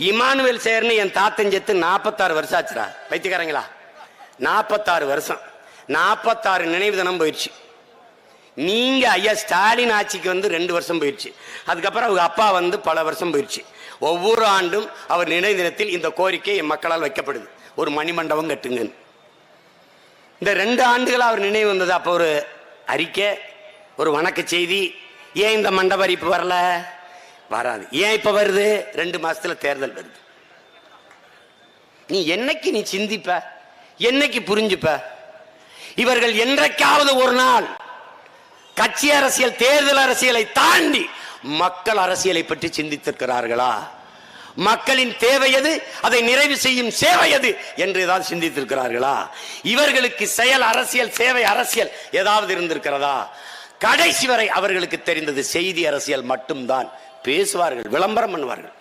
Emmanuel சேர்னு என் தாத்தன் செத்து 46 வருஷம் ஆச்சுடா. வைத்தியக்காரங்களா, 46 வருஷம், 46 நினைவு தினம் போயிடுச்சு. நீங்க ஐயா ஸ்டாலின் ஆட்சிக்கு வந்து 2 வருஷம் போயிடுச்சு. அதுக்கப்புறம் அவங்க அப்பா வந்து பல வருஷம் போயிடுச்சு. ஒவ்வொரு ஆண்டும் அவர் நினைவு தினத்தில் இந்த கோரிக்கை என் மக்களால் வைக்கப்படுது, ஒரு மணிமண்டபம் கட்டுங்க. இந்த 2 ஆண்டுகள் அவர் நினைவு வந்தது. அப்போ ஒரு அறிக்கை, ஒரு வணக்க செய்தி. ஏன் இந்த மண்டப அறிப்பு வரல? வராது. ஏன் இப்ப வருது? 2 மாசத்துல தேர்தல் வருது. நீ என்னைக்கு நீ சிந்திப்ப, என்னைக்கு புரிஞ்சுப்ப? இவர்கள் என்றைக்காவது ஒரு நாள் கட்சி அரசியல், தேர்தல் அரசியலை தாண்டி மக்கள் அரசியலை பற்றி சிந்தித்திருக்கிறார்களா? மக்களின் தேவை எது, அதை நிறைவு செய்யும் சேவை எது என்று ஏதாவது சிந்தித்திருக்கிறார்களா? இவர்களுக்கு செயல் அரசியல், சேவை அரசியல் ஏதாவது இருந்திருக்கிறதா? கடைசி வரை அவர்களுக்கு தெரிந்தது செய்தி அரசியல் மட்டும்தான். பேசுவார்கள், விளம்பரம் பண்ணுவார்கள்.